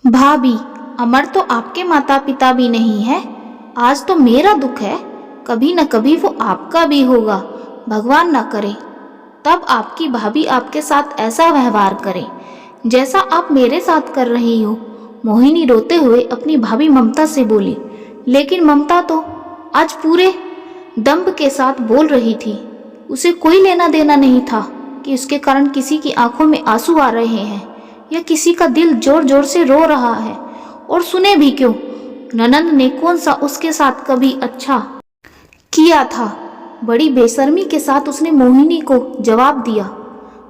भाभी, अमर तो आपके माता पिता भी नहीं है। आज तो मेरा दुख है, कभी न कभी वो आपका भी होगा। भगवान ना करे तब आपकी भाभी आपके साथ ऐसा व्यवहार करे जैसा आप मेरे साथ कर रही हो। मोहिनी रोते हुए अपनी भाभी ममता से बोली, लेकिन ममता तो आज पूरे दम्भ के साथ बोल रही थी। उसे कोई लेना देना नहीं था कि उसके कारण किसी की आंखों में आंसू आ रहे हैं या किसी का दिल जोर जोर से रो रहा है। और सुने भी क्यों, ननंद ने कौन सा उसके साथ कभी अच्छा किया था। बड़ी बेशर्मी के साथ उसने मोहिनी को जवाब दिया,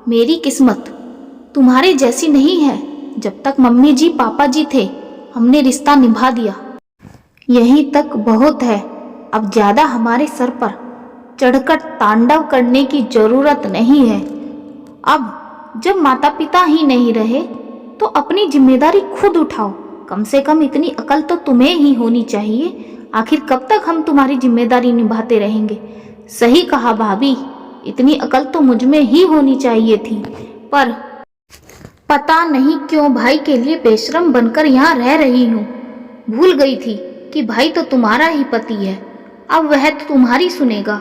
मेरी किस्मत तुम्हारे जैसी नहीं है। जब तक मम्मी जी पापा जी थे हमने रिश्ता निभा दिया, यहीं तक बहुत है। अब ज्यादा हमारे सर पर चढ़कर तांडव करने की जरूरत नहीं है। अब जब माता पिता ही नहीं रहे तो अपनी जिम्मेदारी खुद उठाओ। कम से कम इतनी अकल तो तुम्हें ही होनी चाहिए। आखिर कब तक हम तुम्हारी जिम्मेदारी निभाते रहेंगे। सही कहा भाभी, इतनी अकल तो मुझ में ही होनी चाहिए थी, पर पता नहीं क्यों भाई के लिए बेशरम बनकर यहाँ रह रही हूँ। भूल गई थी कि भाई तो तुम्हारा ही पति है, अब वह तो तुम्हारी सुनेगा,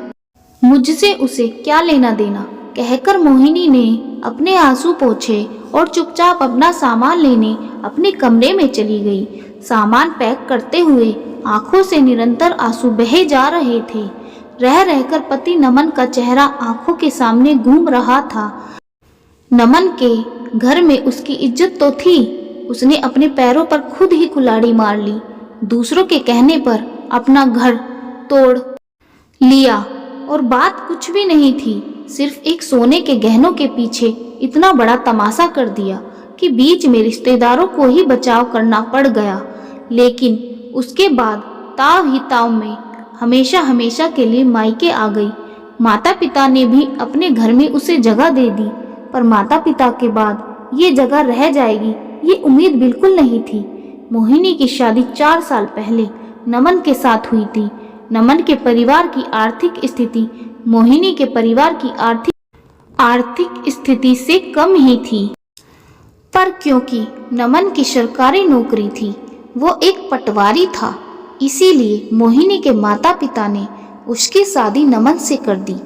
मुझसे उसे क्या लेना देना। कहकर मोहिनी ने अपने आंसू पोंछे और चुपचाप अपना सामान लेने अपने कमरे में चली गई। सामान पैक करते हुए आंखों से निरंतर आंसू बहे जा रहे थे। रह रहकर पति नमन का चेहरा आंखों के सामने घूम रहा था। नमन के घर में उसकी इज्जत तो थी, उसने अपने पैरों पर खुद ही कुल्हाड़ी मार ली। दूसरों के कहने पर अपना घर तोड़ लिया और बात कुछ भी नहीं थी, सिर्फ एक सोने के गहनों के पीछे इतना बड़ा तमाशा कर दिया कि बीच में रिश्तेदारों को ही बचाव करना पड़ गया। लेकिन उसके बाद ताव ही ताव में हमेशा हमेशा के लिए मायके आ गई। माता पिता ने भी अपने घर में उसे जगह दे दी, पर माता पिता के बाद ये जगह रह जाएगी ये उम्मीद बिल्कुल नहीं थी। मोहिनी की शादी 4 साल पहले नमन के साथ हुई थी। नमन के परिवार की आर्थिक स्थिति मोहिनी के परिवार की आर्थिक स्थिति से कम ही थी, पर क्योंकि नमन की सरकारी नौकरी थी, वो एक पटवारी था, इसीलिए मोहिनी के माता पिता ने उसकी शादी नमन से कर दी,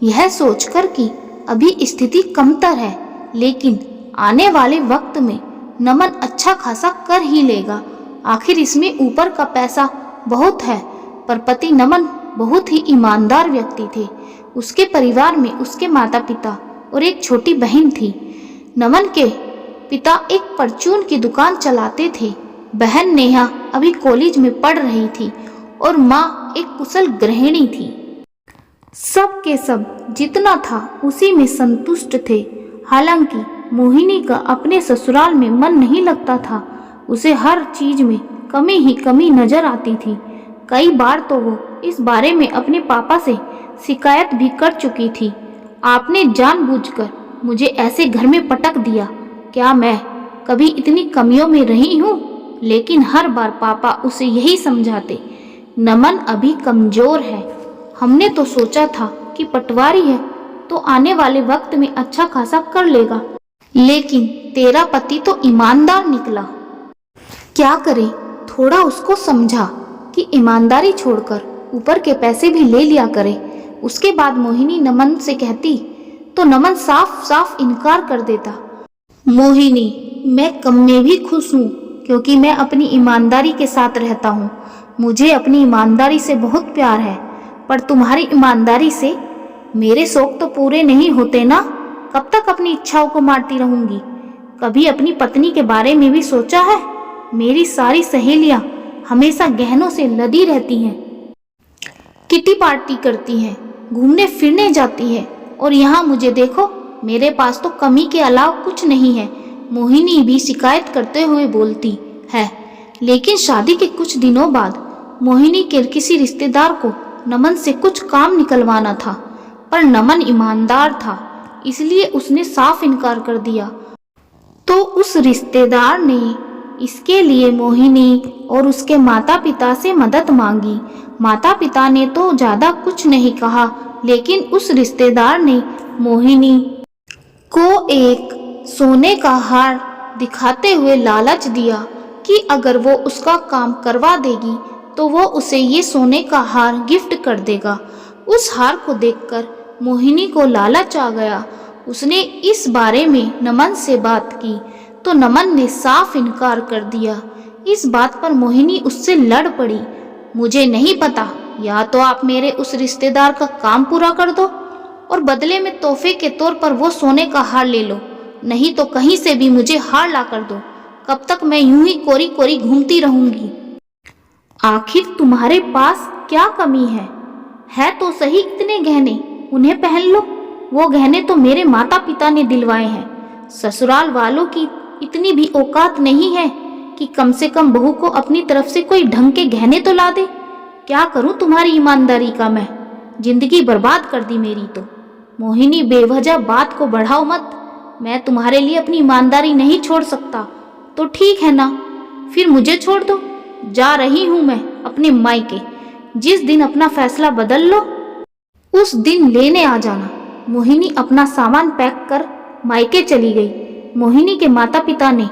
यह सोचकर कि अभी स्थिति कमतर है, लेकिन आने वाले वक्त में नमन अच्छा खासा कर ही लेगा। आखिर इसमें ऊपर का पैसा बहुत है। पर पति नमन बहुत ही ईमानदार व्यक्ति थे। उसके परिवार में उसके माता पिता और एक छोटी बहन थी। नमन के पिता एक परचून की दुकान चलाते थे। बहन नेहा अभी कॉलेज में पढ़ रही थी और माँ एक कुशल गृहिणी थी। सब के सब जितना था उसी में संतुष्ट थे। हालांकि मोहिनी का अपने ससुराल में मन नहीं लगता था। उसे हर चीज में कमी ही कमी नजर आती थी। कई बार तो वो इस बारे में अपने पापा से शिकायत भी कर चुकी थी। आपने जानबूझकर मुझे ऐसे घर में पटक दिया, क्या मैं कभी इतनी कमियों में रही हूँ? लेकिन हर बार पापा उसे यही समझाते, नमन अभी कमजोर है। हमने तो सोचा था कि पटवारी है तो आने वाले वक्त में अच्छा खासा कर लेगा, लेकिन तेरा पति तो ईमानदार निकला। क्या करे, थोड़ा उसको समझा कि ईमानदारी छोड़कर ऊपर के पैसे भी ले लिया करे। उसके बाद मोहिनी नमन से कहती तो नमन साफ साफ इनकार कर देता। मोहिनी, मैं कम में भी खुश हूँ क्योंकि मैं अपनी ईमानदारी के साथ रहता हूँ। मुझे अपनी ईमानदारी से बहुत प्यार है, पर तुम्हारी ईमानदारी से मेरे शौक तो पूरे नहीं होते ना। कब तक अपनी इच्छाओं को मारती रहूंगी? कभी अपनी पत्नी के बारे में भी सोचा है? मेरी सारी सहेलियां हमेशा गहनों से लदी रहती हैं, किटी पार्टी करती हैं, घूमने फिरने जाती है, और यहाँ मुझे देखो, मेरे पास तो कमी के अलावा कुछ नहीं है। मोहिनी भी शिकायत करते हुए बोलती है। लेकिन शादी के कुछ दिनों बाद मोहिनी के किसी रिश्तेदार को नमन से कुछ काम निकलवाना था, पर नमन ईमानदार था, इसलिए उसने साफ इनकार कर दिया। तो उस रिश्तेदार ने इसके लिए मोहिनी और उसके माता पिता से मदद मांगी। माता पिता ने तो ज्यादा कुछ नहीं कहा, लेकिन उस रिश्तेदार ने मोहिनी को एक सोने का हार दिखाते हुए लालच दिया। कि अगर वो उसका काम करवा देगी तो वो उसे ये सोने का हार गिफ्ट कर देगा। उस हार को देखकर मोहिनी को लालच आ गया। उसने इस बारे में नमन से बात की तो नमन ने साफ इनकार कर दिया। इस बात पर मोहिनी उससे लड़ पड़ी। मुझे नहीं पता, या तो आप मेरे उस रिश्तेदार का काम पूरा कर दो और बदले में तोहफे के तौर पर वो सोने का हार ले लो, नहीं तो कहीं से भी मुझे हार ला कर दो। कब तक मैं यूं ही कोरी कोरी घूमती रहूंगी? आखिर तुम्हारे पास क्या कमी है तो सही इतने गहने, उन्हें पहन लो। वो गहने तो मेरे माता पिता ने दिलवाए हैं। ससुराल वालों की इतनी भी औकात नहीं है कि कम से कम बहू को अपनी तरफ से कोई ढंग के गहने तो ला दे। क्या करूं तुम्हारी ईमानदारी का मैं? जिंदगी बर्बाद कर दी मेरी तो। मोहिनी, बेवजह बात को बढ़ाओ मत। मैं तुम्हारे लिए अपनी ईमानदारी नहीं छोड़ सकता। तो ठीक है ना, फिर मुझे छोड़ दो। जा रही हूं मैं अपने मायके। जिस दिन अपना फैसला बदल लो उस दिन लेने आ जाना। मोहिनी अपना सामान पैक कर मायके चली गई। मोहिनी के माता पिता ने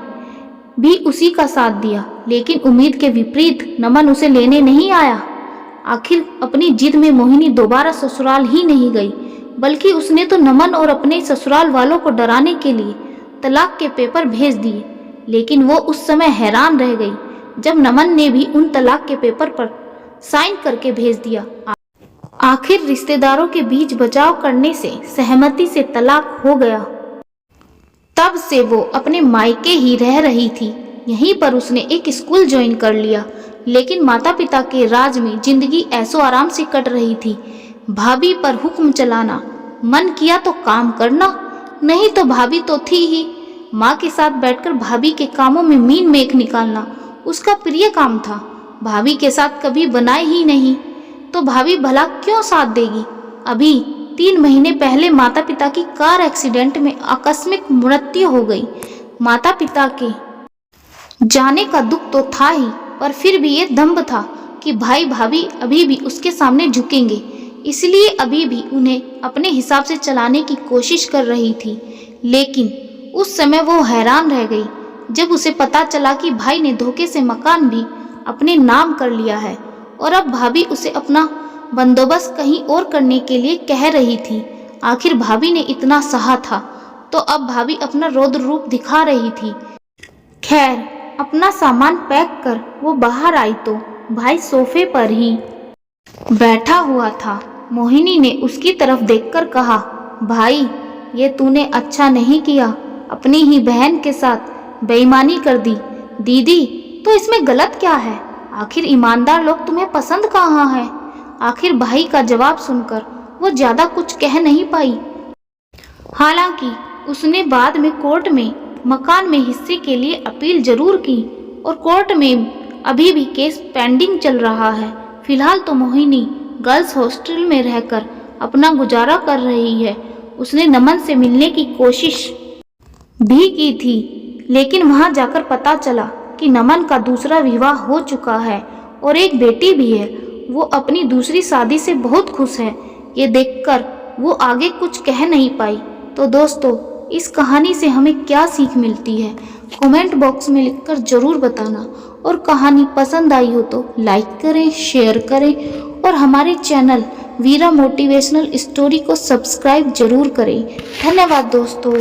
भी उसी का साथ दिया, लेकिन उम्मीद के विपरीत नमन उसे लेने नहीं आया। आखिर अपनी जिद में मोहिनी दोबारा ससुराल ही नहीं गई, बल्कि उसने तो नमन और अपने ससुराल वालों को डराने के लिए तलाक के पेपर भेज दिए। लेकिन वो उस समय हैरान रह गई जब नमन ने भी उन तलाक के पेपर पर साइन करके भेज दिया। आखिर रिश्तेदारों के बीच बचाव करने से सहमति से तलाक हो गया। तब से वो अपने मायके ही रह रही थी। यहीं पर उसने एक स्कूल ज्वाइन कर लिया, लेकिन माता पिता के राज में जिंदगी ऐसो आराम से कट रही थी। भाभी पर हुक्म चलाना, मन किया तो काम करना, नहीं तो भाभी तो थी ही। माँ के साथ बैठकर भाभी के कामों में मीन मेख निकालना उसका प्रिय काम था। भाभी के साथ कभी बनाए ही नहीं, तो भाभी भला क्यों साथ देगी? अभी 3 महीने पहले माता पिता की कार एक्सीडेंट में आकस्मिक मृत्यु हो गई। माता पिता के जाने का दुख तो था ही, पर फिर भी ये दम्भ था कि भाई भाभी अभी भी उसके सामने झुकेंगे, इसलिए अभी भी उन्हें अपने हिसाब से चलाने की कोशिश कर रही थी। लेकिन उस समय वो हैरान रह गई जब उसे पता चला कि भाई ने धोखे से मकान भी अपने नाम कर लिया है और अब भाभी उसे अपना बंदोबस्त कहीं और करने के लिए कह रही थी। आखिर भाभी ने इतना सहा था तो अब भाभी अपना रौद्र रूप दिखा रही थी। खैर, अपना सामान पैक कर वो बाहर आई तो भाई सोफे पर ही बैठा हुआ था। मोहिनी ने उसकी तरफ देखकर कहा, भाई ये तूने अच्छा नहीं किया, अपनी ही बहन के साथ बेईमानी कर दी। दीदी, तो इसमें गलत क्या है? आखिर ईमानदार लोग तुम्हें पसंद कहाँ है? आखिर भाई का जवाब सुनकर वो ज्यादा कुछ कह नहीं पाई। हालांकि उसने बाद में कोर्ट में मकान में हिस्से के लिए अपील जरूर की और कोर्ट में अभी भी केस पेंडिंग चल रहा है। फिलहाल तो मोहिनी गर्ल्स हॉस्टल में रहकर अपना गुजारा कर रही है। उसने नमन से मिलने की कोशिश भी की थी, लेकिन वहां जाकर पता चला कि नमन का दूसरा विवाह हो चुका है और एक बेटी भी है। वो अपनी दूसरी शादी से बहुत खुश है। ये देखकर वो आगे कुछ कह नहीं पाई। तो दोस्तों, इस कहानी से हमें क्या सीख मिलती है, कमेंट बॉक्स में लिखकर ज़रूर बताना। और कहानी पसंद आई हो तो लाइक करें, शेयर करें और हमारे चैनल वीरा मोटिवेशनल स्टोरी को सब्सक्राइब जरूर करें। धन्यवाद दोस्तों।